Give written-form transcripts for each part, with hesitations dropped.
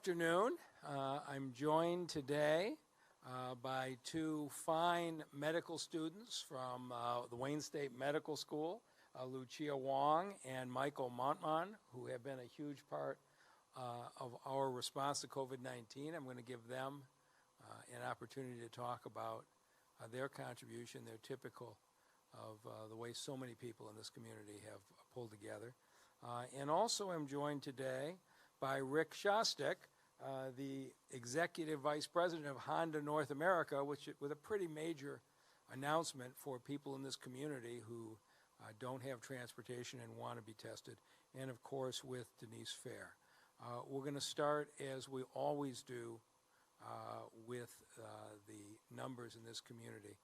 afternoon. I'm joined today by two fine medical students from the Wayne State Medical School, Lucia Wong and Michael Montman, who have been a huge part of our response to COVID-19. I'm going to give them an opportunity to talk about their contribution. They're typical of the way so many people in this community have pulled together. And also I'm joined today by Rick Shostak, the Executive Vice President of Honda North America, with a pretty major announcement for people in this community who don't have transportation and want to be tested, and of course with Denise Fair. We're going to start, as we always do, with the numbers in this community.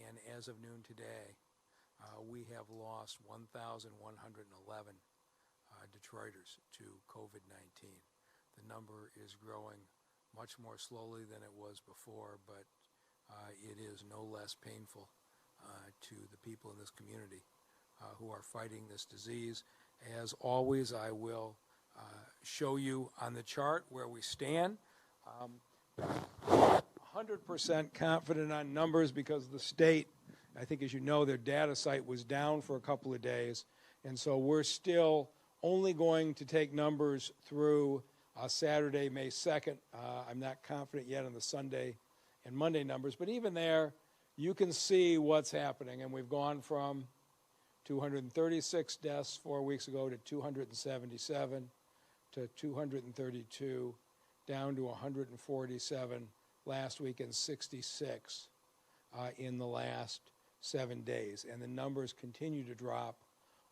And as of noon today, we have lost 1,111 Detroiters to COVID-19. The number is growing much more slowly than it was before, but it is no less painful to the people in this community who are fighting this disease. As always, I will show you on the chart where we stand. 100% confident on numbers because the state, I think as you know, their data site was down for a couple of days, and so we're still only going to take numbers through Saturday, May 2nd. I'm not confident yet on the Sunday and Monday numbers, but even there, you can see what's happening. And we've gone from 236 deaths 4 weeks ago to 277 to 232, down to 147 last week and 66 in the last 7 days. And the numbers continue to drop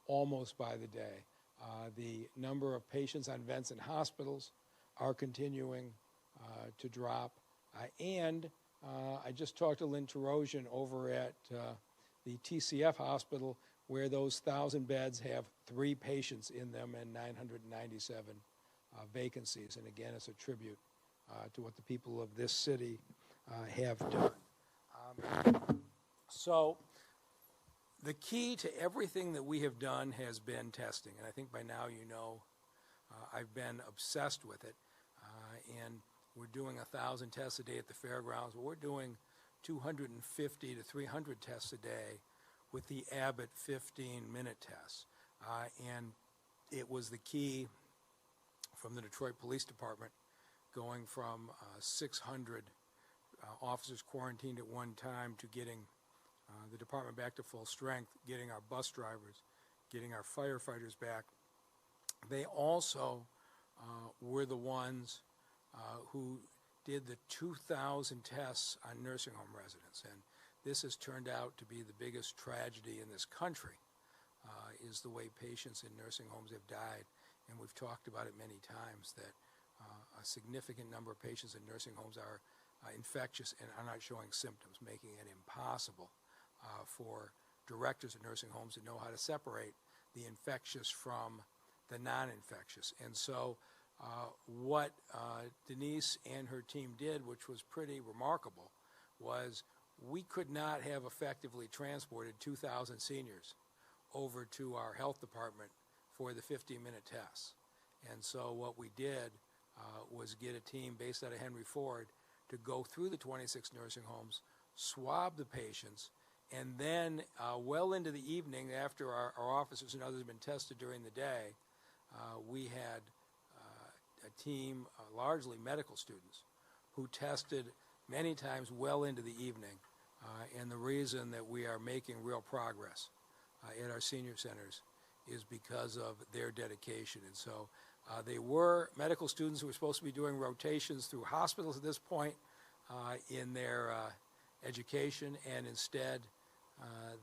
almost by the day. The number of patients on vents in hospitals are continuing to drop. And I just talked to Lynn Terosian over at the TCF hospital, where those 1,000 beds have 3 patients in them and 997 vacancies. And again, it's a tribute to what the people of this city have done. So the key to everything that we have done has been testing, and I think by now you know I've been obsessed with it. And we're doing 1,000 tests a day at the fairgrounds, but we're doing 250 to 300 tests a day with the Abbott 15-minute tests. And it was the key from the Detroit Police Department, going from 600 officers quarantined at one time to getting the department back to full strength, getting our bus drivers, getting our firefighters back. They also were the ones who did the 2,000 tests on nursing home residents. And this has turned out to be the biggest tragedy in this country, is the way patients in nursing homes have died. And we've talked about it many times that a significant number of patients in nursing homes are infectious and are not showing symptoms, making it impossible for directors of nursing homes to know how to separate the infectious from the non-infectious. And so what Denise and her team did, which was pretty remarkable, was we could not have effectively transported 2,000 seniors over to our health department for the 15-minute tests. And so what we did was get a team based out of Henry Ford to go through the 26 nursing homes, swab the patients, and then well into the evening, after our officers and others had been tested during the day, we had a team, largely medical students, who tested many times well into the evening. And the reason that we are making real progress at our senior centers is because of their dedication. And so they were medical students who were supposed to be doing rotations through hospitals at this point in their education, and instead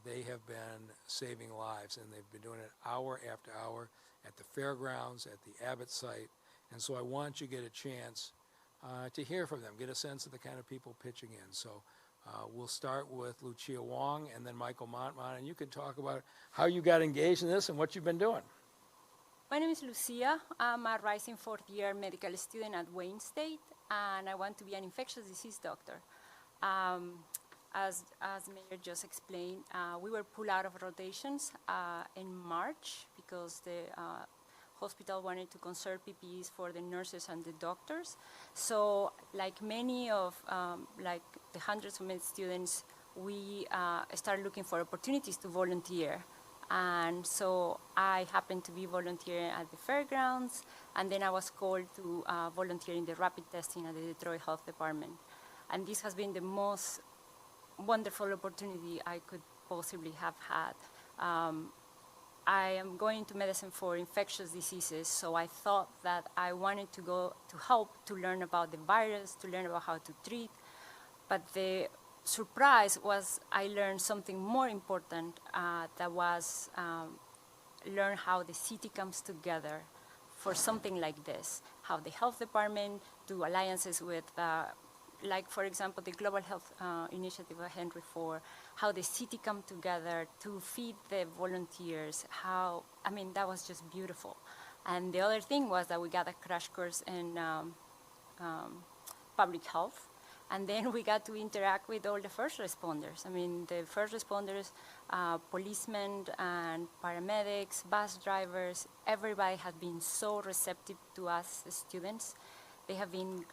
they have been saving lives, and they've been doing it hour after hour at the fairgrounds, at the Abbott site. And so I want you to get a chance to hear from them, get a sense of the kind of people pitching in. So we'll start with Lucia Wong and then Michael Montman, and you can talk about how you got engaged in this and what you've been doing. My name is Lucia. I'm a rising fourth-year medical student at Wayne State, and I want to be an infectious disease doctor. As Mayor just explained, we were pulled out of rotations in March because the hospital wanted to conserve PPEs for the nurses and the doctors. So like many of like the hundreds of med students, we started looking for opportunities to volunteer. And so I happened to be volunteering at the fairgrounds, and then I was called to volunteer in the rapid testing at the Detroit Health Department. And this has been the most wonderful opportunity I could possibly have had. I am going to medicine for infectious diseases, so I thought that I wanted to go to help to learn about the virus, to learn about how to treat. But the surprise was I learned something more important, that was learn how the city comes together for something like this, how the health department do alliances with like, for example, the Global Health Initiative of Henry IV, how the city come together to feed the volunteers, how, I mean, that was just beautiful. And the other thing was that we got a crash course in public health, and then we got to interact with all the first responders. I mean, the first responders, policemen and paramedics, bus drivers, everybody has been so receptive to us as students. They have been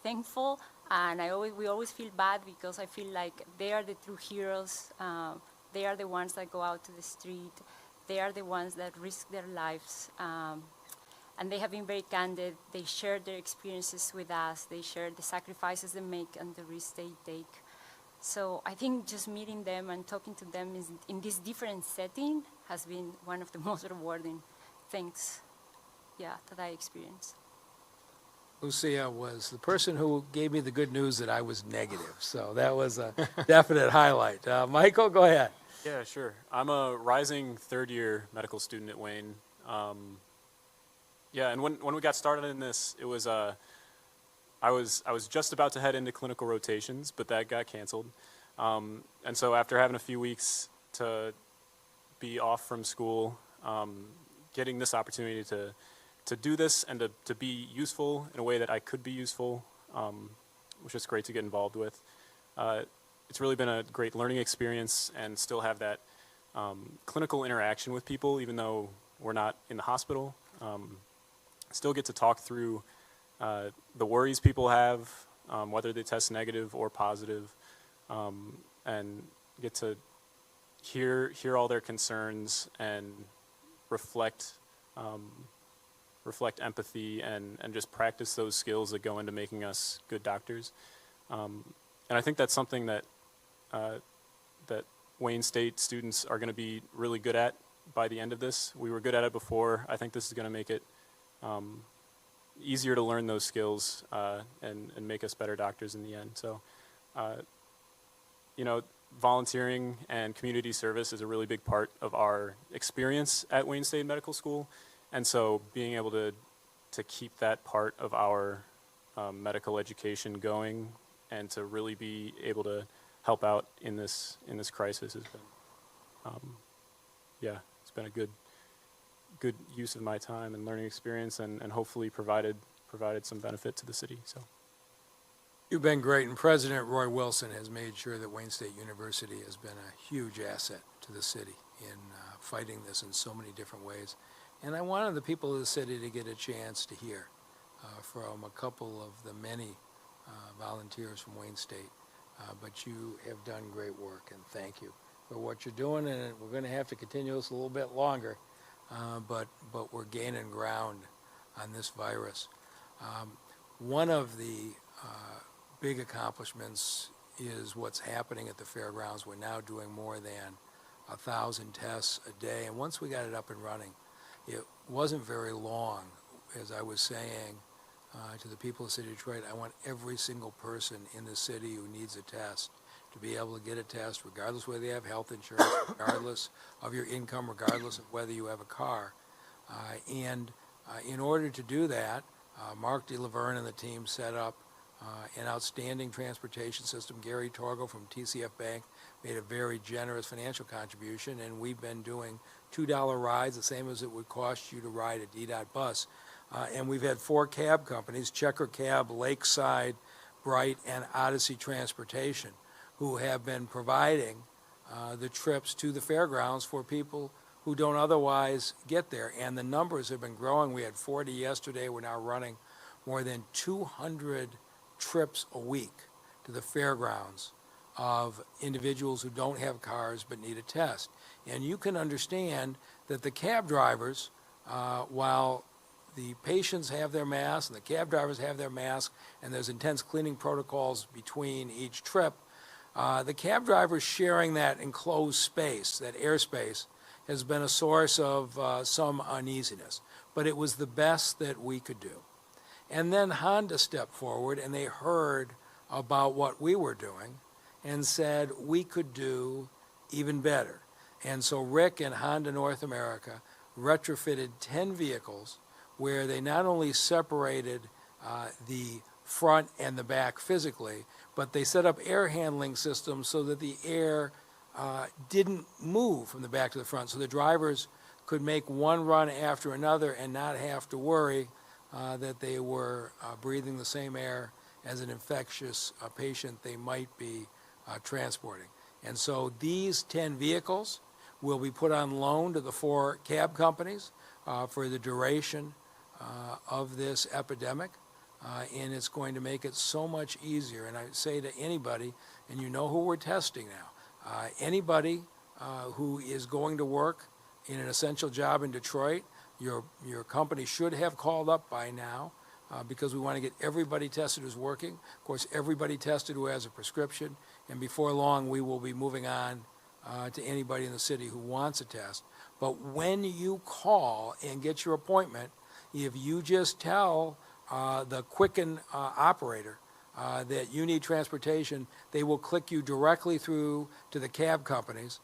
thankful, and we always feel bad because I feel like they are the true heroes. They are the ones that go out to the street. They are the ones that risk their lives. And they have been very candid. They share their experiences with us. They share the sacrifices they make and the risks they take. So I think just meeting them and talking to them in this different setting has been one of the most rewarding things, that I experienced. Lucia was the person who gave me the good news that I was negative, so that was a definite highlight. Michael, go ahead. Yeah, sure. I'm a rising third-year medical student at Wayne. And when we got started in this, it was I was just about to head into clinical rotations, but that got canceled. And so after having a few weeks to be off from school, getting this opportunity to do this and to be useful in a way that I could be useful, was just great to get involved with. It's really been a great learning experience and still have that clinical interaction with people, even though we're not in the hospital. Still get to talk through the worries people have, whether they test negative or positive, and get to hear all their concerns and reflect empathy and just practice those skills that go into making us good doctors. And I think that's something that that Wayne State students are going to be really good at by the end of this. We were good at it before. I think this is going to make it easier to learn those skills and make us better doctors in the end. So, volunteering and community service is a really big part of our experience at Wayne State Medical School. And so being able to keep that part of our medical education going and to really be able to help out in this crisis has been, it's been a good use of my time and learning experience, and hopefully provided some benefit to the city. So You've been great, and President Roy Wilson has made sure that Wayne State University has been a huge asset to the city in fighting this in so many different ways. And I wanted the people of the city to get a chance to hear from a couple of the many volunteers from Wayne State. But you have done great work, and thank you for what you're doing. And we're going to have to continue this a little bit longer, but we're gaining ground on this virus. One of the big accomplishments is what's happening at the fairgrounds. We're now doing more than 1,000 tests a day, and once we got it up and running, it wasn't very long. As I was saying to the people of the city of Detroit, I want every single person in the city who needs a test to be able to get a test, regardless whether they have health insurance, regardless of your income, regardless of whether you have a car. And in order to do that, Mark DeLaverne and the team set up an outstanding transportation system. Gary Torgo from TCF Bank made a very generous financial contribution, and we've been doing $2 rides, the same as it would cost you to ride a DDOT bus. And we've had 4 cab companies, Checker Cab, Lakeside, Bright, and Odyssey Transportation, who have been providing the trips to the fairgrounds for people who don't otherwise get there. And the numbers have been growing. We had 40 yesterday. We're now running more than 200 trips a week to the fairgrounds of individuals who don't have cars but need a test. And you can understand that the cab drivers, while the patients have their masks and the cab drivers have their masks and there's intense cleaning protocols between each trip, the cab drivers sharing that enclosed space, that airspace, has been a source of some uneasiness. But it was the best that we could do. And then Honda stepped forward and they heard about what we were doing and said we could do even better. And so Rick and Honda North America retrofitted 10 vehicles where they not only separated the front and the back physically, but they set up air handling systems so that the air didn't move from the back to the front. So the drivers could make one run after another and not have to worry that they were breathing the same air as an infectious patient they might be transporting. And so these 10 vehicles will be put on loan to the 4 cab companies for the duration of this epidemic, and it's going to make it so much easier. And I say to anybody, and you know who we're testing now, anybody who is going to work in an essential job in Detroit, your company should have called up by now because we want to get everybody tested who's working. Of course, everybody tested who has a prescription, and before long we will be moving on to anybody in the city who wants a test. But when you call and get your appointment, if you just tell the Quicken operator that you need transportation, they will click you directly through to the cab companies,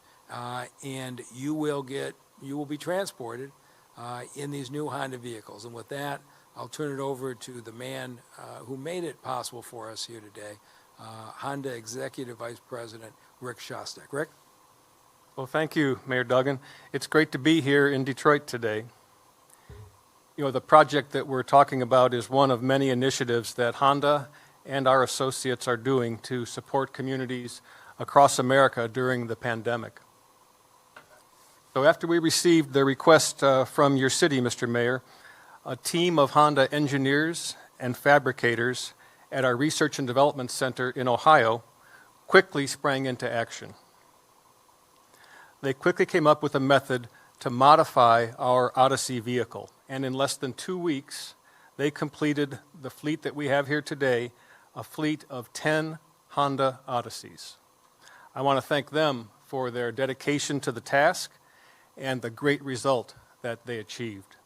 and you will be transported in these new Honda vehicles. And with that, I'll turn it over to the man who made it possible for us here today, Honda Executive Vice President Rick Shostak. Rick? Well, thank you, Mayor Duggan. It's great to be here in Detroit today. You know, the project that we're talking about is one of many initiatives that Honda and our associates are doing to support communities across America during the pandemic. So after we received the request from your city, Mr. Mayor, a team of Honda engineers and fabricators at our Research and Development Center in Ohio quickly sprang into action. They quickly came up with a method to modify our Odyssey vehicle, and in less than 2 weeks, they completed the fleet that we have here today, a fleet of 10 Honda Odysseys. I want to thank them for their dedication to the task and the great result that they achieved.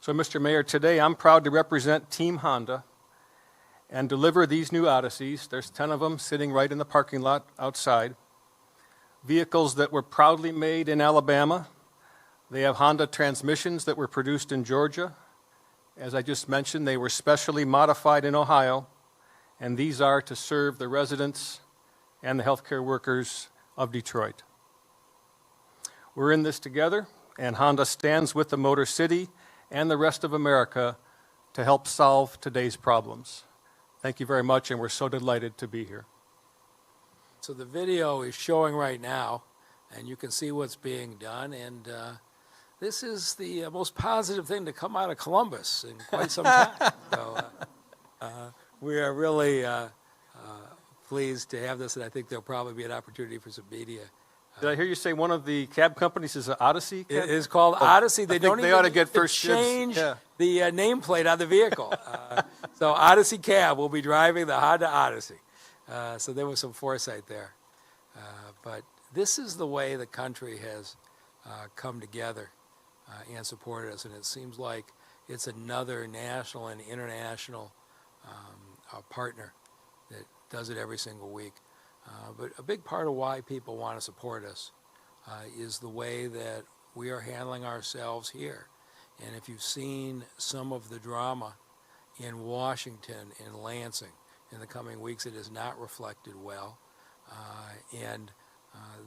So, Mr. Mayor, today I'm proud to represent Team Honda and deliver these new Odysseys. There's 10 of them sitting right in the parking lot outside. Vehicles that were proudly made in Alabama. They have Honda transmissions that were produced in Georgia. As I just mentioned, they were specially modified in Ohio, and these are to serve the residents and the healthcare workers of Detroit. We're in this together, and Honda stands with the Motor City and the rest of America to help solve today's problems. Thank you very much, and we're so delighted to be here. So the video is showing right now, and you can see what's being done. And this is the most positive thing to come out of Columbus in quite some time. So we are really pleased to have this, and I think there'll probably be an opportunity for some media. Did I hear you say one of the cab companies is an Odyssey? It is called Odyssey. They don't they even ought to need get to first dibs. change Yeah. the nameplate on the vehicle. So Odyssey Cab will be driving the Honda Odyssey. So there was some foresight there. But this is the way the country has come together and supported us. And it seems like it's another national and international partner that does it every single week. But a big part of why people want to support us is the way that we are handling ourselves here. And if you've seen some of the drama in Washington and Lansing in the coming weeks, it is not reflected well. And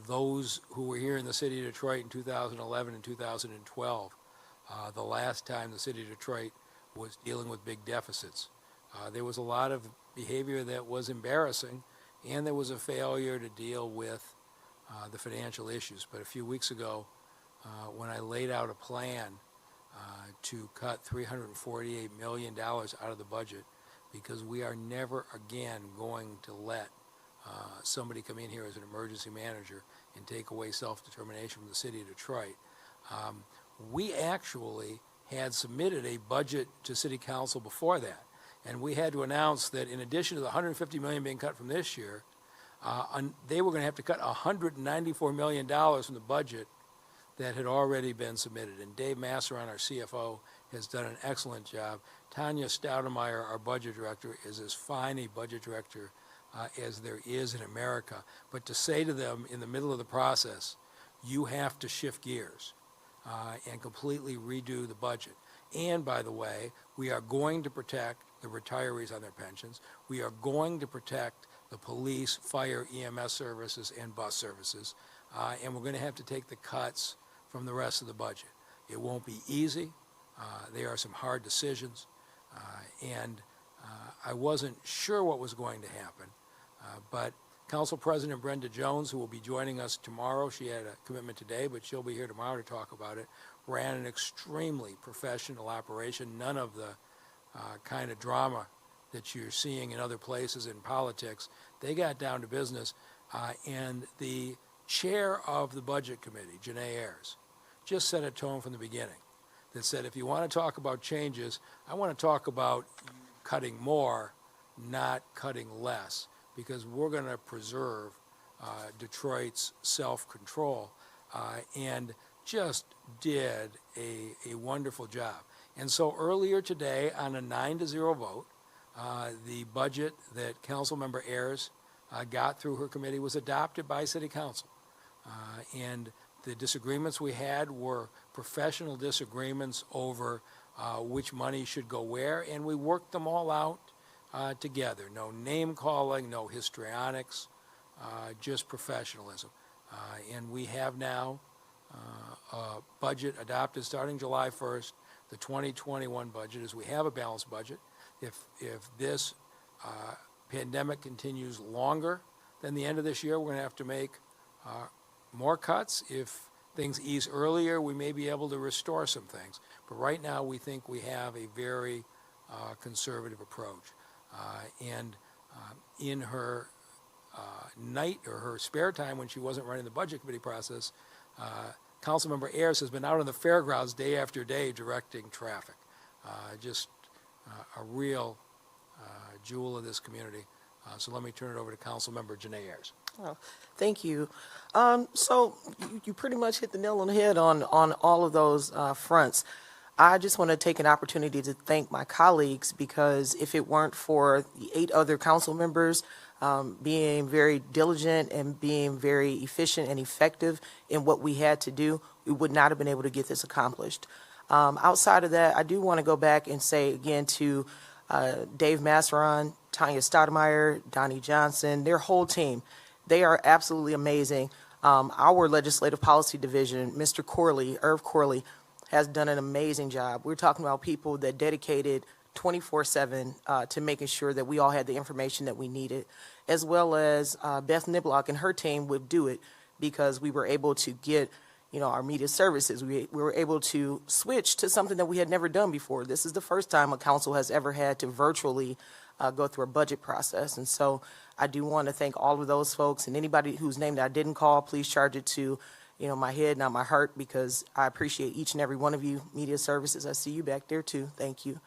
those who were here in the city of Detroit in 2011 and 2012, the last time the city of Detroit was dealing with big deficits, there was a lot of behavior that was embarrassing, and there was a failure to deal with the financial issues. But a few weeks ago, when I laid out a plan to cut $348 million out of the budget, because we are never again going to let somebody come in here as an emergency manager and take away self-determination from the city of Detroit. We actually had submitted a budget to City Council before that, and we had to announce that in addition to the $150 million being cut from this year, they were going to have to cut $194 million from the budget that had already been submitted. And Dave Masseron, our CFO, has done an excellent job. Tanya Stoudemeyer, our budget director, is as fine a budget director as there is in America. But to say to them in the middle of the process, you have to shift gears and completely redo the budget. And by the way, we are going to protect the retirees on their pensions. We are going to protect the police, fire, EMS services, and bus services. And we're going to have to take the cuts from the rest of the budget. It won't be easy. There are some hard decisions. And I wasn't sure what was going to happen. But Council President Brenda Jones, who will be joining us tomorrow, she had a commitment today, but she'll be here tomorrow to talk about it, ran an extremely professional operation. None of the kind of drama that you're seeing in other places in politics. They got down to business. And the chair of the Budget Committee, Janae Ayers, just set a tone from the beginning that said, if you want to talk about changes, I want to talk about cutting more, not cutting less, because we're going to preserve Detroit's self-control, and just did a wonderful job. And so earlier today, on a 9-0 vote, the budget that Councilmember Ayers got through her committee was adopted by City Council. And the disagreements we had were professional disagreements over which money should go where, and we worked them all out together. No name calling, no histrionics, just professionalism. And we have now a budget adopted starting July 1st. The 2021 budget is we have a balanced budget. If this pandemic continues longer than the end of this year, we're going to have to make more cuts. If things ease earlier, we may be able to restore some things. But right now, we think we have a very conservative approach. And in her night or her spare time when she wasn't running the budget committee process, Councilmember Ayers has been out on the fairgrounds day after day directing traffic. Just a real jewel of this community. So let me turn it over to Councilmember Janae Ayers. Oh, thank you. So you pretty much hit the nail on the head on all of those fronts. I just want to take an opportunity to thank my colleagues, because if it weren't for the 8 other council members being very diligent and being very efficient and effective in what we had to do, we would not have been able to get this accomplished. Outside of that, I do want to go back and say again to Dave Masseron, Tanya Stoudemeyer, Donnie Johnson, their whole team. They are absolutely amazing. Our legislative policy division, Mr. Corley, Irv Corley, has done an amazing job. We're talking about people that dedicated 24/7 to making sure that we all had the information that we needed, as well as Beth Niblock and her team would do it, because we were able to get our media services. We were able to switch to something that we had never done before. This is the first time a council has ever had to virtually go through a budget process. And so I do want to thank all of those folks, and anybody whose name that I didn't call, please charge it to my head, not my heart, because I appreciate each and every one of you. Media services, I see you back there too. Thank you.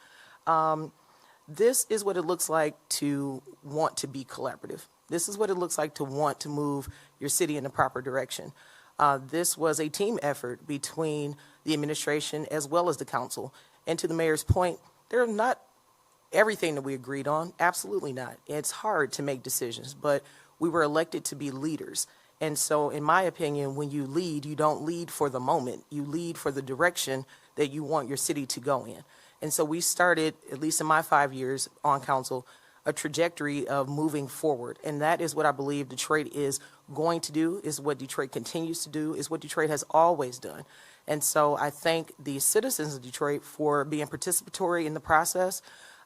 This is what it looks like to want to be collaborative. This is what it looks like to want to move your city in the proper direction. This was a team effort between the administration as well as the council. And to the mayor's point, there's not everything that we agreed on. Absolutely not. It's hard to make decisions, but we were elected to be leaders. And so, in my opinion, when you lead, you don't lead for the moment. You lead for the direction that you want your city to go in. And so we started, at least in my 5 years on council, a trajectory of moving forward. And that is what I believe Detroit is going to do, is what Detroit continues to do, is what Detroit has always done. And so I thank the citizens of Detroit for being participatory in the process.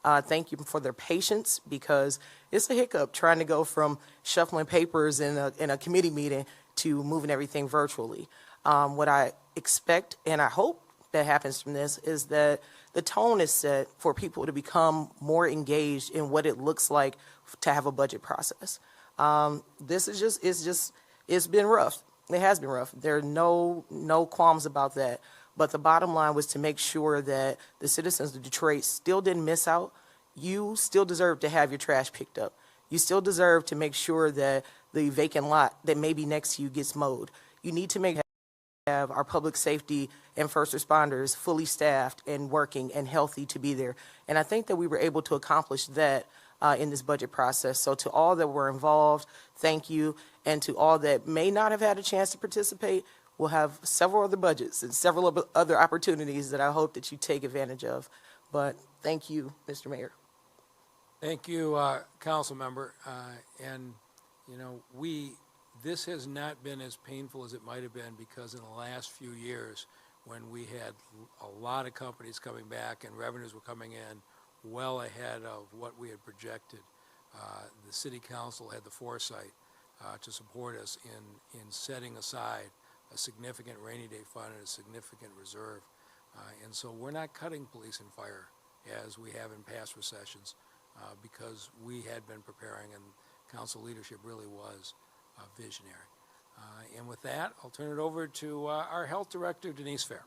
Thank you for their patience, because it's a hiccup trying to go from shuffling papers in a committee meeting to moving everything virtually. What I expect and I hope that happens from this is that the tone is set for people to become more engaged in what it looks like to have a budget process. This is it's been rough. It has been rough. There are no qualms about that. But the bottom line was to make sure that the citizens of Detroit still didn't miss out. You still deserve to have your trash picked up. You still deserve to make sure that the vacant lot that may be next to you gets mowed. You need to have our public safety and first responders fully staffed and working and healthy to be there. And I think that we were able to accomplish that in this budget process. So to all that were involved, thank you. And to all that may not have had a chance to participate, we'll have several other budgets and several other opportunities that I hope that you take advantage of. But thank you, Mr. Mayor. Thank you, Council Member. And, you know, this has not been as painful as it might have been because in the last few years, when we had a lot of companies coming back and revenues were coming in well ahead of what we had projected, the City Council had the foresight to support us in setting aside a significant rainy day fund and a significant reserve. And so we're not cutting police and fire as we have in past recessions because we had been preparing and council leadership really was visionary. And with that, I'll turn it over to our Health Director, Denise Fair.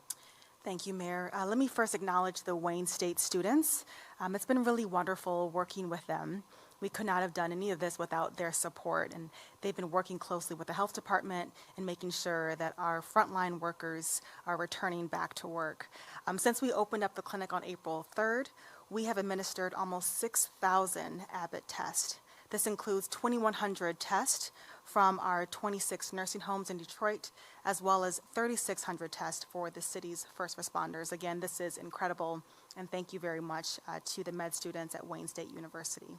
Thank you, Mayor. Let me first acknowledge the Wayne State students. It's been really wonderful working with them. We could not have done any of this without their support, and they've been working closely with the health department and making sure that our frontline workers are returning back to work. Since we opened up the clinic on April 3rd, we have administered almost 6,000 Abbott tests. This includes 2,100 tests from our 26 nursing homes in Detroit, as well as 3,600 tests for the city's first responders. Again, this is incredible, and thank you very much to the med students at Wayne State University.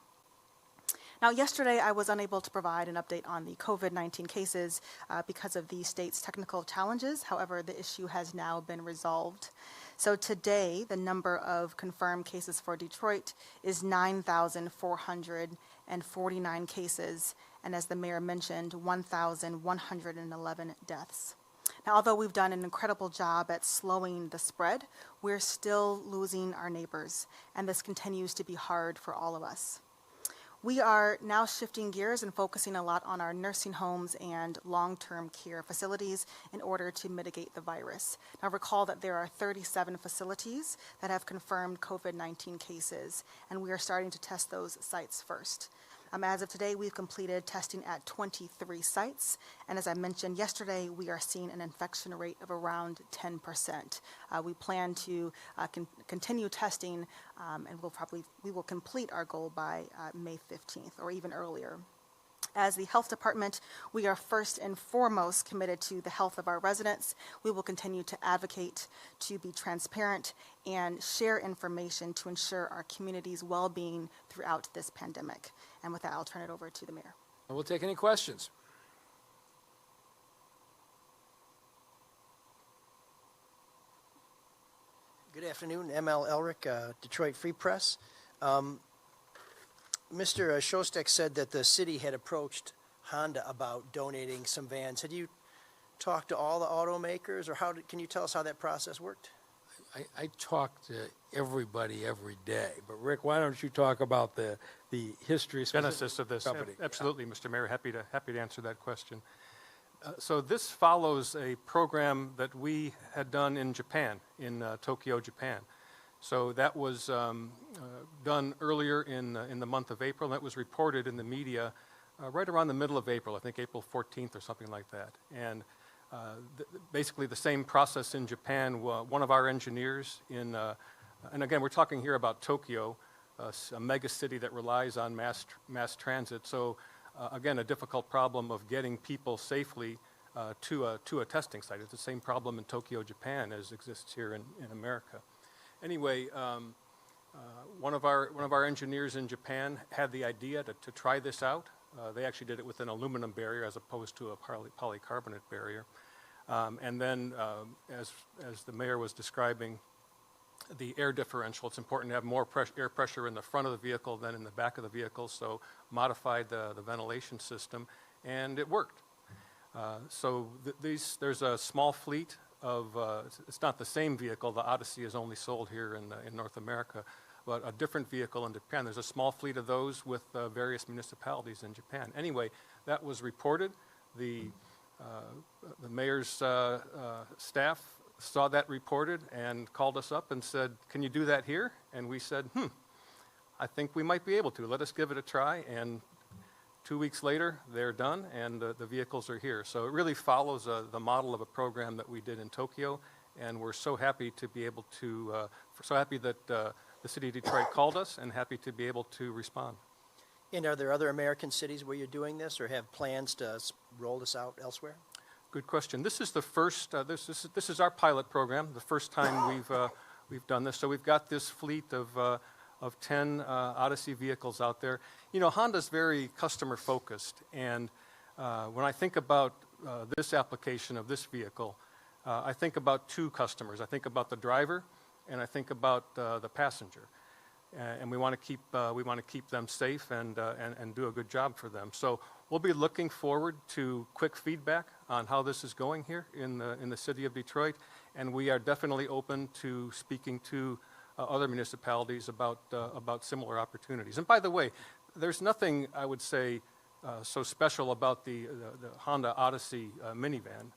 Now, yesterday I was unable to provide an update on the COVID-19 cases because of the state's technical challenges. However, the issue has now been resolved. So today, the number of confirmed cases for Detroit is 9,449 cases, and as the mayor mentioned, 1,111 deaths. Now, although we've done an incredible job at slowing the spread, we're still losing our neighbors, and this continues to be hard for all of us. We are now shifting gears and focusing a lot on our nursing homes and long-term care facilities in order to mitigate the virus. Now recall that there are 37 facilities that have confirmed COVID-19 cases, and we are starting to test those sites first. As of today, we've completed testing at 23 sites, and as I mentioned yesterday, we are seeing an infection rate of around 10%. We plan to continue testing, and we will complete our goal by May 15th or even earlier. As the health department, we are first and foremost committed to the health of our residents. We will continue to advocate, to be transparent, and share information to ensure our community's well-being throughout this pandemic. And with that, I'll turn it over to the mayor. And we'll take any questions. Good afternoon, ML Elric, Detroit Free Press. Mr. Shostak said that the city had approached Honda about donating some vans. Had you talked to all the automakers, or can you tell us how that process worked? I talk to everybody every day, but Rick, why don't you talk about the history, Genesis of this. company? Absolutely, Mr. Mayor. Happy to answer that question. So this follows a program that we had done in Japan, in Tokyo, Japan. So that was done earlier in the month of April, and that was reported in the media right around the middle of April, I think April 14th or something like that. And basically the same process in Japan. One of our engineers and again, we're talking here about Tokyo, a mega city that relies on mass transit. So again, a difficult problem of getting people safely to a testing site. It's the same problem in Tokyo, Japan as exists here in America. Anyway, one of our engineers in Japan had the idea to try this out. They actually did it with an aluminum barrier as opposed to a polycarbonate barrier. And then, as the mayor was describing, the air differential, it's important to have more air pressure in the front of the vehicle than in the back of the vehicle, so modified the ventilation system, and it worked. There's a small fleet of, it's not the same vehicle, the Odyssey is only sold here in North America, but a different vehicle in Japan. There's a small fleet of those with various municipalities in Japan. Anyway, that was reported. The mayor's staff saw that reported and called us up and said, can you do that here? And we said, I think we might be able to. Let us give it a try. And 2 weeks later, they're done, and the vehicles are here. So it really follows the model of a program that we did in Tokyo, and we're so happy to be able to, so happy that the city of Detroit called us, and happy to be able to respond. And are there other American cities where you're doing this or have plans to roll this out elsewhere? Good question. This is the first, this is our pilot program, the first time we've done this. So we've got this fleet of 10 Odyssey vehicles out there. You know, Honda's very customer focused, and when I think about this application of this vehicle, I think about two customers. I think about the driver, and I think about the passenger. And we want to keep them safe and do a good job for them. So we'll be looking forward to quick feedback on how this is going here in the city of Detroit, and we are definitely open to speaking to other municipalities about similar opportunities. And by the way, there's nothing I would say so special about the Honda Odyssey minivan.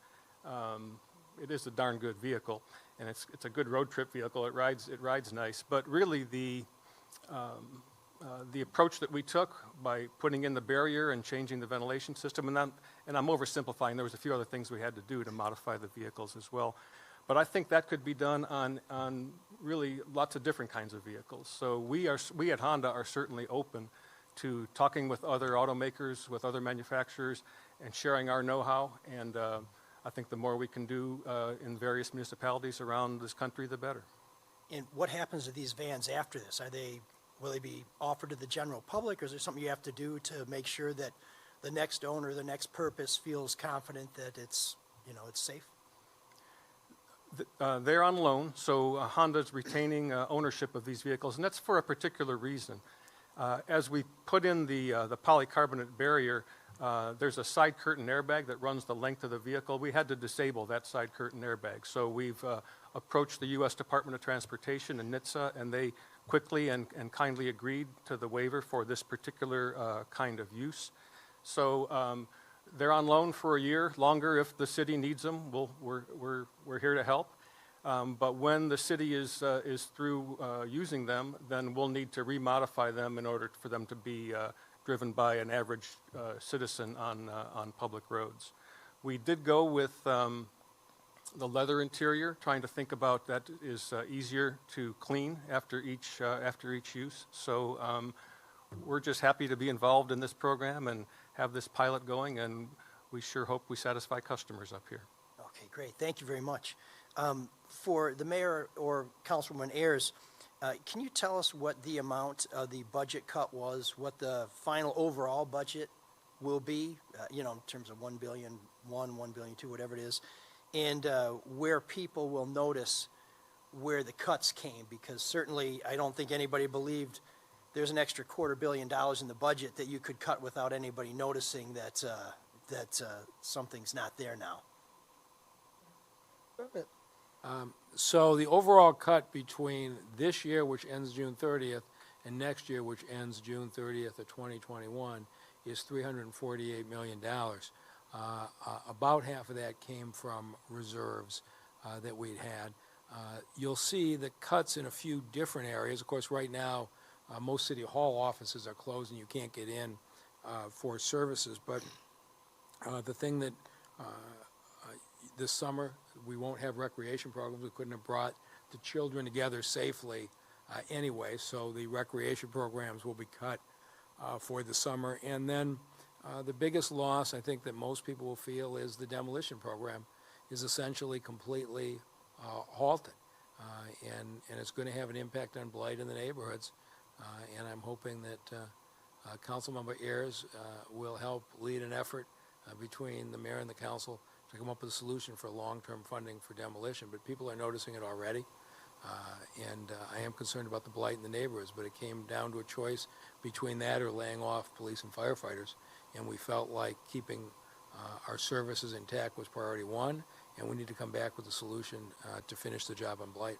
It is a darn good vehicle, and it's a good road trip vehicle. It rides nice, but really the approach that we took by putting in the barrier and changing the ventilation system, and I'm oversimplifying. There was a few other things we had to do to modify the vehicles as well. But I think that could be done on really lots of different kinds of vehicles. So we at Honda are certainly open to talking with other automakers, with other manufacturers, and sharing our know-how. And I think the more we can do in various municipalities around this country, the better. And what happens to these vans after this? Will they be offered to the general public, or is there something you have to do to make sure that the next owner, the next purpose feels confident that it's safe? They're on loan, so Honda's retaining ownership of these vehicles, and that's for a particular reason. As we put in the polycarbonate barrier, there's a side curtain airbag that runs the length of the vehicle. We had to disable that side curtain airbag, so we've approached the U.S. Department of Transportation and NHTSA, and they quickly and kindly agreed to the waiver for this particular kind of use. So they're on loan for a year longer if the city needs them. We're here to help. But when the city is through using them, then we'll need to remodify them in order for them to be driven by an average citizen on public roads. We did go with the leather interior, trying to think about that is easier to clean after each use. So we're just happy to be involved in this program and have this pilot going, and we sure hope we satisfy customers up here. Okay, great. Thank you very much. For the mayor or Councilwoman Ayers, can you tell us what the amount of the budget cut was, what the final overall budget will be, in terms of $1 billion, $1 billion, whatever it is, and where people will notice where the cuts came? Because certainly I don't think anybody believed there's an extra $250 million in the budget that you could cut without anybody noticing that something's not there now. So the overall cut between this year, which ends June 30th, and next year, which ends June 30th of 2021, is $348 million. About half of that came from reserves that we'd had. You'll see the cuts in a few different areas. Of course, right now, most city hall offices are closed and you can't get in for services. But the thing that this summer, we won't have recreation programs. We couldn't have brought the children together safely anyway, so the recreation programs will be cut for the summer. And then the biggest loss I think that most people will feel is the demolition program is essentially completely halted. And it's going to have an impact on blight in the neighborhoods. And I'm hoping that Councilmember Ayers will help lead an effort between the mayor and the council to come up with a solution for long-term funding for demolition. But people are noticing it already. And I am concerned about the blight in the neighborhoods, but it came down to a choice between that or laying off police and firefighters. And we felt like keeping our services intact was priority one, and we need to come back with a solution to finish the job on blight.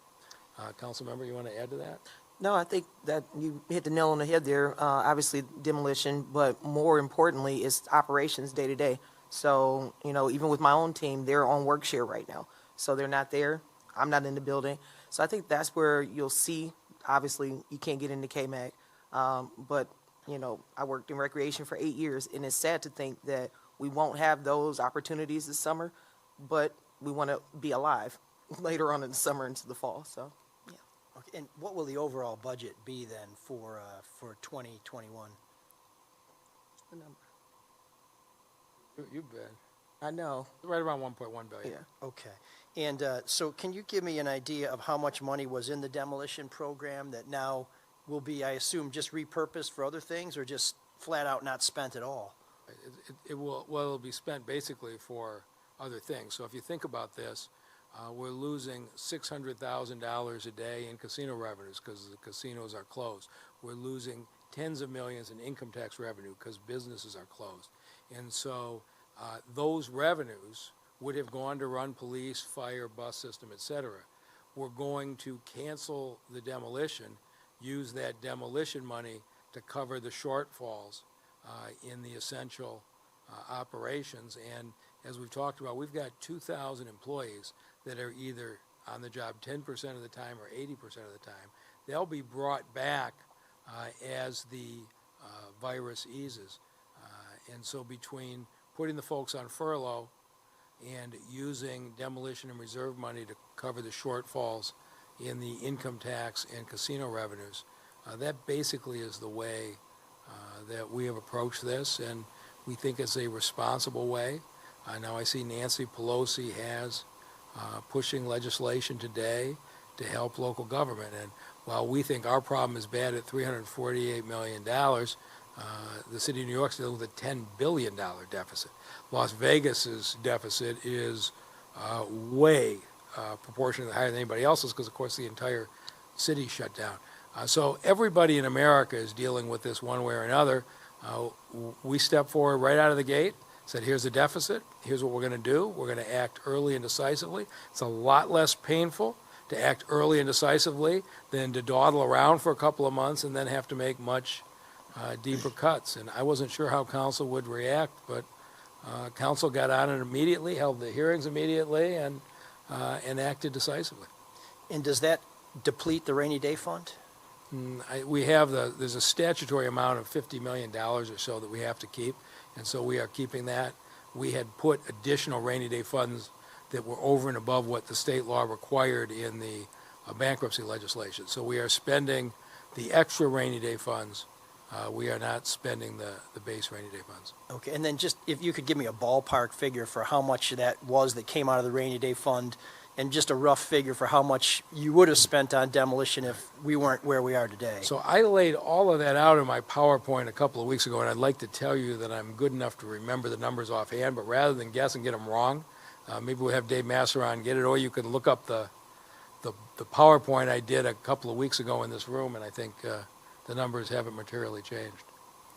Council member, you want to add to that? No, I think that you hit the nail on the head there. Obviously demolition, but more importantly, it's operations day to day. So, you know, even with my own team, they're on work share right now. So they're not there. I'm not in the building. So I think that's where you'll see, obviously, you can't get into KMAC. But, you know, I worked in recreation for 8 years, and it's sad to think that we won't have those opportunities this summer, but we want to be alive later on in the summer into the fall. So, yeah. Okay, and what will the overall budget be then for 2021? The number. You bet. I know. Right around 1.1 billion. Yeah. Okay. And so can you give me an idea of how much money was in the demolition program that now will be, I assume, just repurposed for other things, or just flat out not spent at all? It'll be spent basically for other things. So if you think about this, we're losing $600,000 a day in casino revenues because the casinos are closed. We're losing tens of millions in income tax revenue because businesses are closed. And so those revenues would have gone to run police, fire, bus system, et cetera. We're going to cancel the demolition, use that demolition money to cover the shortfalls in the essential operations. And as we've talked about, we've got 2,000 employees that are either on the job 10% of the time or 80% of the time. They'll be brought back as the virus eases. And so between putting the folks on furlough and using demolition and reserve money to cover the shortfalls in the income tax and casino revenues, that basically is the way that we have approached this, and we think it's a responsible way. Now I see Nancy Pelosi has pushing legislation today to help local government, and while we think our problem is bad at $348 million, the city of New York's dealing with a $10 billion deficit. Las Vegas's deficit is way proportionately higher than anybody else's because, of course, the entire city shut down. So everybody in America is dealing with this one way or another. We stepped forward right out of the gate, said, here's the deficit, here's what we're going to do. We're going to act early and decisively. It's a lot less painful to act early and decisively than to dawdle around for a couple of months and then have to make much deeper cuts. And I wasn't sure how council would react, but council got on it immediately, held the hearings immediately, and acted decisively. And does that deplete the rainy day fund? There's a statutory amount of $50 million or so that we have to keep, and so we are keeping that. We had put additional rainy day funds that were over and above what the state law required in the bankruptcy legislation. So we are spending the extra rainy day funds. We are not spending the base rainy day funds. Okay, and then just if you could give me a ballpark figure for how much that was that came out of the rainy day fund, and just a rough figure for how much you would have spent on demolition if we weren't where we are today. So I laid all of that out in my PowerPoint a couple of weeks ago, and I'd like to tell you that I'm good enough to remember the numbers offhand, but rather than guess and get them wrong, maybe we'll have Dave Masseron get it, or you can look up the PowerPoint I did a couple of weeks ago in this room, and I think the numbers haven't materially changed.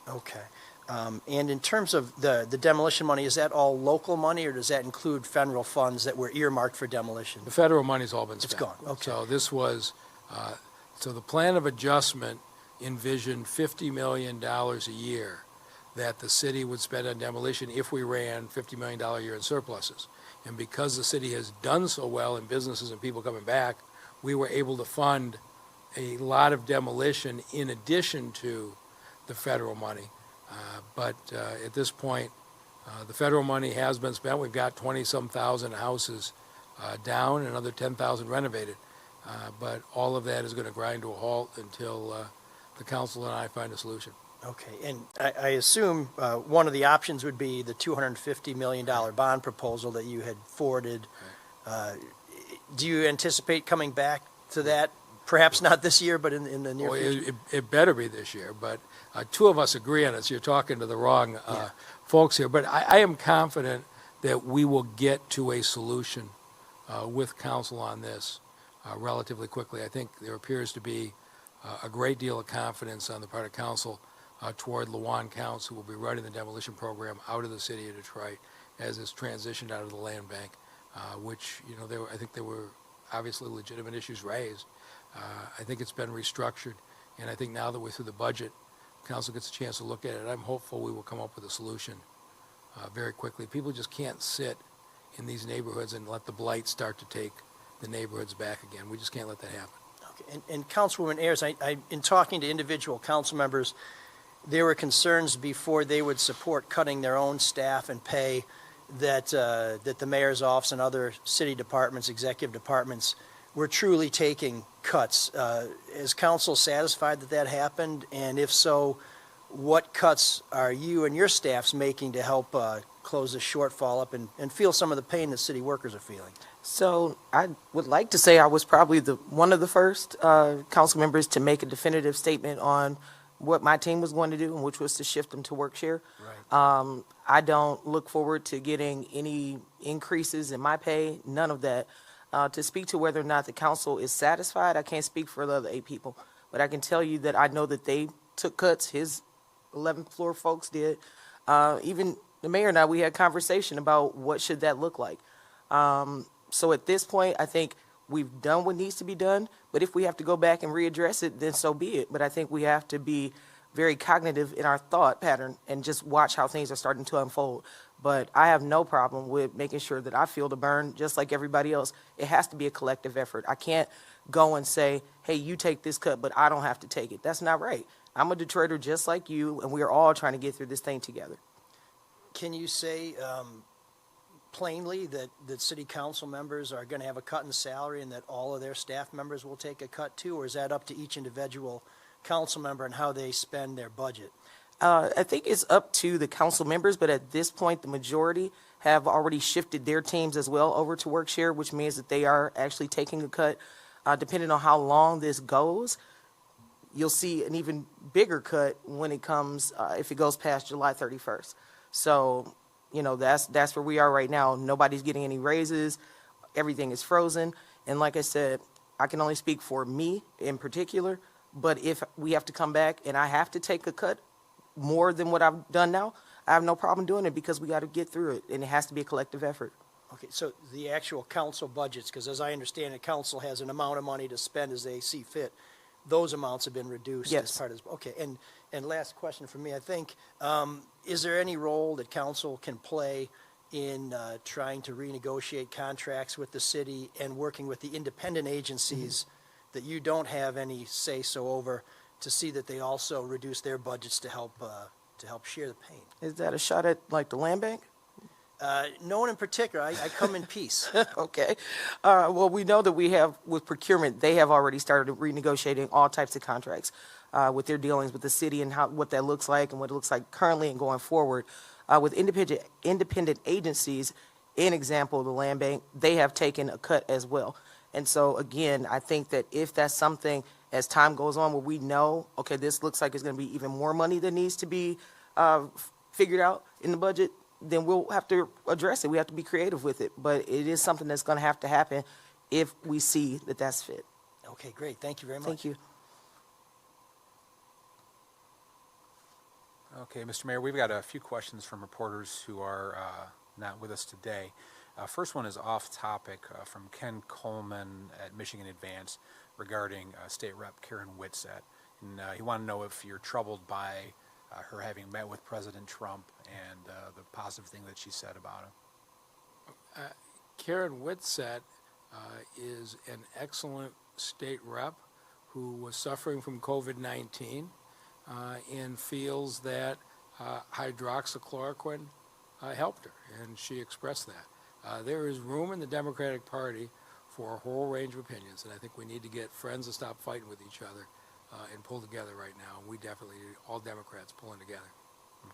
Okay. And in terms of the demolition money, is that all local money, or does that include federal funds that were earmarked for demolition? The federal money's all been spent. It's gone, okay. So this was, so the plan of adjustment envisioned $50 million a year that the city would spend on demolition if we ran $50 million a year in surpluses. And because the city has done so well in businesses and people coming back, we were able to fund a lot of demolition in addition to the federal money. But at this point, the federal money has been spent. We've got 20-some thousand houses down and another 10,000 renovated. But all of that is going to grind to a halt until the council and I find a solution. Okay, and I assume one of the options would be the $250 million bond proposal that you had forwarded. Do you anticipate coming back to that? Perhaps not this year, but in the near future? It better be this year, but two of us agree on it, so you're talking to the wrong folks here. But I am confident that we will get to a solution with council on this relatively quickly. I think there appears to be a great deal of confidence on the part of council toward Lawan Counts, who will be running the demolition program out of the city of Detroit. as it's transitioned out of the land bank, which, you know, I think there were obviously legitimate issues raised. I think it's been restructured, and I think now that we're through the budget, council gets a chance to look at it. I'm hopeful we will come up with a solution very quickly. People just can't sit in these neighborhoods and let the blight start to take the neighborhoods back again. We just can't let that happen. Okay. And Councilwoman Ayers, in talking to individual council members, there were concerns before they would support cutting their own staff and pay that the mayor's office and other city departments, executive departments, were truly taking cuts. Is council satisfied that that happened? And if so, what cuts are you and your staffs making to help close the shortfall up and feel some of the pain that city workers are feeling? So I would like to say I was probably one of the first council members to make a definitive statement on what my team was going to do, and which was to shift them to work share. Right. I don't look forward to getting any increases in my pay, none of that. To speak to whether or not the council is satisfied, I can't speak for the other 8 people, but I can tell you that I know that they took cuts. His 11th floor folks did. Even the mayor and I, we had a conversation about what should that look like. So at this point, I think we've done what needs to be done, but if we have to go back and readdress it, then so be it. But I think we have to be very cognitive in our thought pattern and just watch how things are starting to unfold. But I have no problem with making sure that I feel the burn just like everybody else. It has to be a collective effort. I can't go and say, hey, you take this cut, but I don't have to take it. That's not right. I'm a Detroiter just like you, and we are all trying to get through this thing together. Can you say plainly that city council members are going to have a cut in salary and that all of their staff members will take a cut too, or is that up to each individual council member and how they spend their budget? I think it's up to the council members, but at this point, the majority have already shifted their teams as well over to work share, which means that they are actually taking a cut. Depending on how long this goes, you'll see an even bigger cut when it comes, if it goes past July 31st. So, you know, that's where we are right now. Nobody's getting any raises. Everything is frozen. And like I said, I can only speak for me in particular, but if we have to come back and I have to take a cut more than what I've done now, I have no problem doing it because we got to get through it, and it has to be a collective effort. Okay, so the actual council budgets, because as I understand it, council has an amount of money to spend as they see fit. Those amounts have been reduced Yes. as part of this. Okay, and last question from me, I think, is there any role that council can play in trying to renegotiate contracts with the city and working with the independent agencies that you don't have any say-so over to see that they also reduce their budgets to help share the pain? Is that a shot at, like, the land bank? No one in particular. I come in peace. Okay. Well, we know that we have, with procurement, they have already started renegotiating all types of contracts with their dealings with the city and what that looks like and what it looks like currently and going forward. With independent agencies, in example, the land bank, they have taken a cut as well. And so, again, I think that if that's something, as time goes on, where we know, okay, this looks like it's going to be even more money that needs to be figured out in the budget, then we'll have to address it. We have to be creative with it. But it is something that's going to have to happen if we see that that's fit. Okay, great. Thank you very much. Thank you. Okay, Mr. Mayor, we've got a few questions from reporters who are not with us today. First one is off topic from Ken Coleman at Michigan Advance regarding State Rep Karen Whitsett. And he wanted to know if you're troubled by her having met with President Trump and the positive thing that she said about him. Karen Whitsett is an excellent state rep who was suffering from COVID-19 and feels that hydroxychloroquine helped her, and she expressed that. There is room in the Democratic Party for a whole range of opinions, and I think we need to get friends to stop fighting with each other and pull together right now. We definitely need all Democrats pulling together.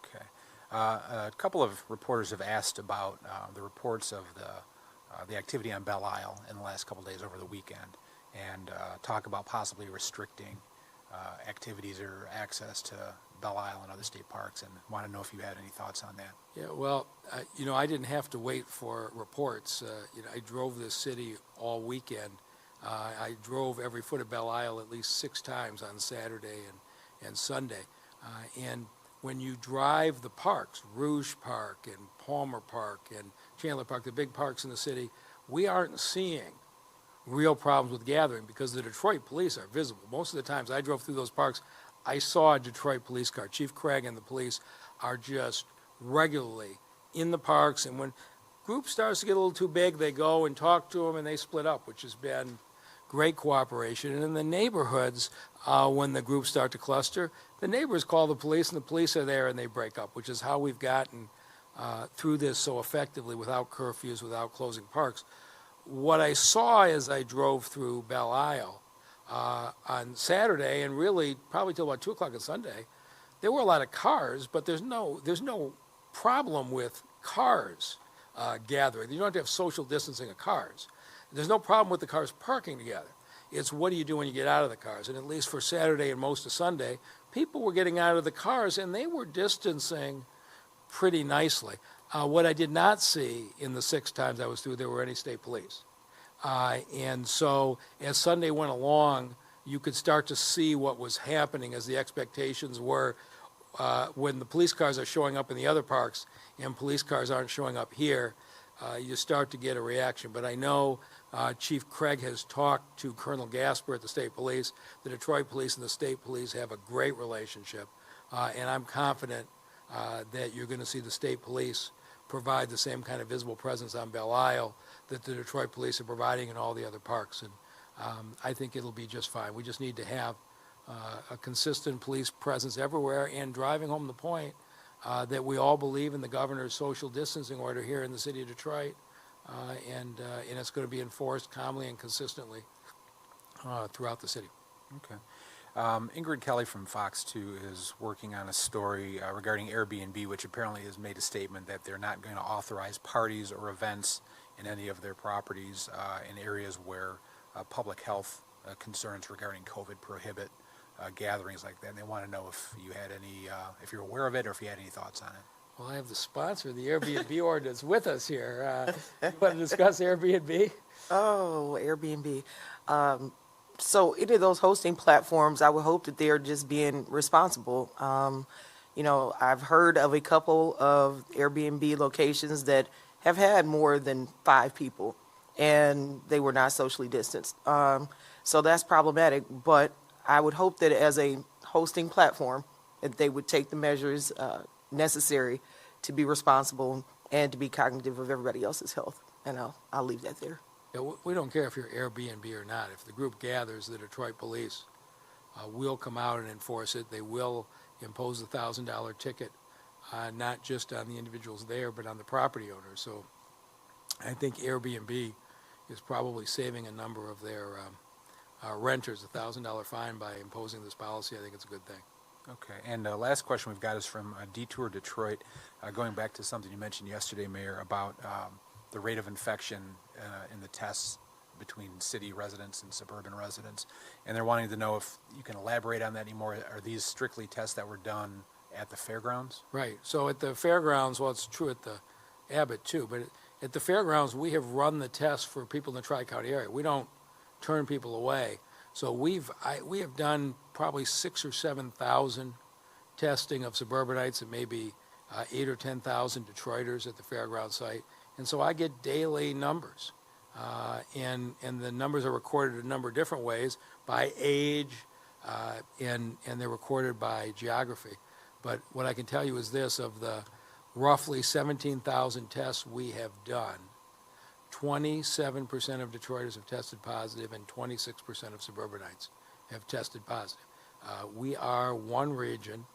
Okay. A couple of reporters have asked about the reports of the activity on Belle Isle in the last couple of days over the weekend, and talk about possibly restricting activities or access to Belle Isle and other state parks, and want to know if you had any thoughts on that. Yeah, well, you know, I didn't have to wait for reports. You know, I drove this city all weekend. I drove every foot of Belle Isle at least 6 times on Saturday and Sunday. And when you drive the parks, Rouge Park and Palmer Park and Chandler Park, the big parks in the city, we aren't seeing real problems with gathering because the Detroit police are visible. Most of the times I drove through those parks, I saw a Detroit police car. Chief Craig and the police are just regularly in the parks, and when group starts to get a little too big, they go and talk to them and they split up, which has been great cooperation. And in the neighborhoods, when the groups start to cluster, the neighbors call the police and the police are there and they break up, which is how we've gotten through this so effectively without curfews, without closing parks. What I saw as I drove through Belle Isle on Saturday, and really probably till about 2 o'clock on Sunday, there were a lot of cars, but there's no problem with cars gathering. You don't have to have social distancing of cars. There's no problem with the cars parking together. It's what do you do when you get out of the cars? And at least for Saturday and most of Sunday, people were getting out of the cars and they were distancing pretty nicely. What I did not see in the 6 times I was through, there were any state police. And so as Sunday went along, you could start to see what was happening as the expectations were when the police cars are showing up in the other parks and police cars aren't showing up here, you start to get a reaction. But I know Chief Craig has talked to Colonel Gasper at the state police. The Detroit police and the state police have a great relationship. And I'm confident that you're going to see the state police provide the same kind of visible presence on Belle Isle that the Detroit police are providing in all the other parks. And I think it'll be just fine. We just need to have a consistent police presence everywhere, and driving home the point that we all believe in the governor's social distancing order here in the city of Detroit, and it's going to be enforced calmly and consistently throughout the city. Okay. Ingrid Kelly from Fox 2 is working on a story regarding Airbnb, which apparently has made a statement that they're not going to authorize parties or events in any of their properties in areas where public health concerns regarding COVID prohibit gatherings like that. And they want to know if you had any, if you're aware of it or if you had any thoughts on it. Well, I have the sponsor of the Airbnb ordinance with us here. You want to discuss Airbnb? Oh, Airbnb. So any of those hosting platforms, I would hope that they're just being responsible. You know, I've heard of a couple of Airbnb locations that have had more than 5 people, and they were not socially distanced. So that's problematic, but I would hope that as a hosting platform, that they would take the measures necessary to be responsible and to be cognitive of everybody else's health. And I'll leave that there. Yeah, we don't care if you're Airbnb or not. If the group gathers, the Detroit police will come out and enforce it. They will impose a $1,000 ticket, not just on the individuals there, but on the property owners. So I think Airbnb is probably saving a number of their renters a $1,000 fine by imposing this policy. I think it's a good thing. Okay, and last question we've got is from Detour Detroit, going back to something you mentioned yesterday, Mayor, about the rate of infection in the tests between city residents and suburban residents. And they're wanting to know if you can elaborate on that anymore. Are these strictly tests that were done at the fairgrounds? Right. So at the fairgrounds, well, it's true at the Abbott too, but at the fairgrounds, we have run the tests for people in the Tri-County area. We don't turn people away. So we have done probably 6,000 or 7,000 testing of suburbanites and maybe 8,000 or 10,000 Detroiters at the fairground site. And so I get daily numbers. And the numbers are recorded in a number of different ways, by age, and they're recorded by geography. But what I can tell you is this: of the roughly 17,000 tests we have done, 27% of Detroiters have tested positive and 26% of suburbanites have tested positive. We are one region,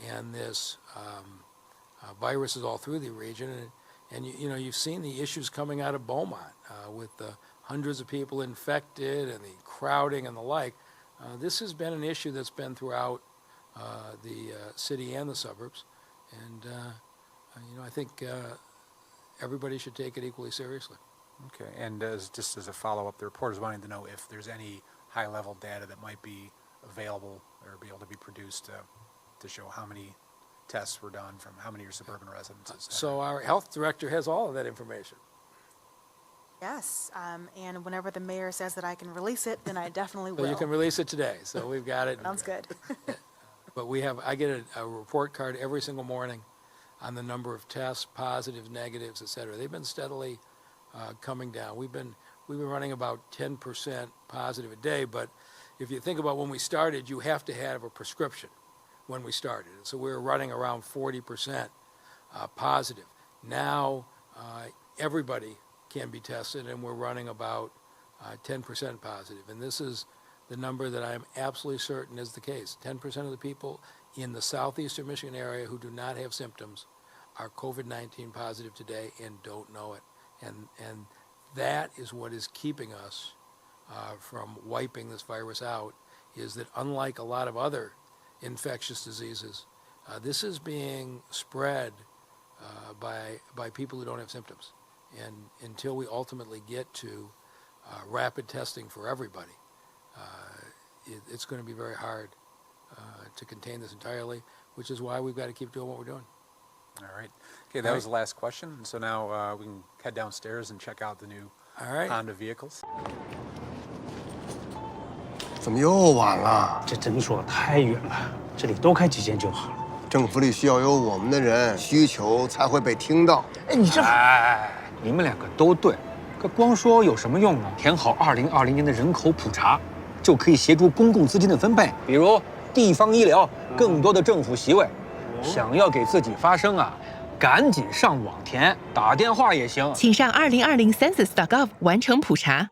and this virus is all through the region. And you know, you've seen the issues coming out of Beaumont with the hundreds of people infected and the crowding and the like. This has been an issue that's been throughout the city and the suburbs. And, you know, I think everybody should take it equally seriously. Okay, and just as a follow-up, the reporter's wanting to know if there's any high-level data that might be available or be able to be produced to show how many tests were done from how many of your suburban residents. So our health director has all of that information. Yes, and whenever the mayor says that I can release it, then I definitely will. So you can release it today. So we've got it. Sounds good. But I get a report card every single morning on the number of tests, positives, negatives, et cetera. They've been steadily coming down. We've been running about 10% positive a day, but if you think about when we started, you have to have a prescription when we started. So we were running around 40% positive. Now everybody can be tested, and we're running about 10% positive. And this is the number that I'm absolutely certain is the case. 10% of the people in the southeastern Michigan area who do not have symptoms are COVID-19 positive today and don't know it. And that is what is keeping us from wiping this virus out, is that unlike a lot of other infectious diseases, this is being spread by people who don't have symptoms. And until we ultimately get to rapid testing for everybody, it's going to be very hard to contain this entirely, which is why we've got to keep doing what we're doing. All right. Okay, that was the last question. And so now we can head downstairs and check out the new Honda vehicles. 怎么又晚了？这诊所太远了，这里多开几间就好了。政府里需要有我们的人，需求才会被听到。哎，你这……哎，你们两个都对，可光说有什么用呢？填好2020年的人口普查，就可以协助公共资金的分配，比如地方医疗、更多的政府席位。想要给自己发声啊，赶紧上网填，打电话也行。请上2020census.gov 完成普查。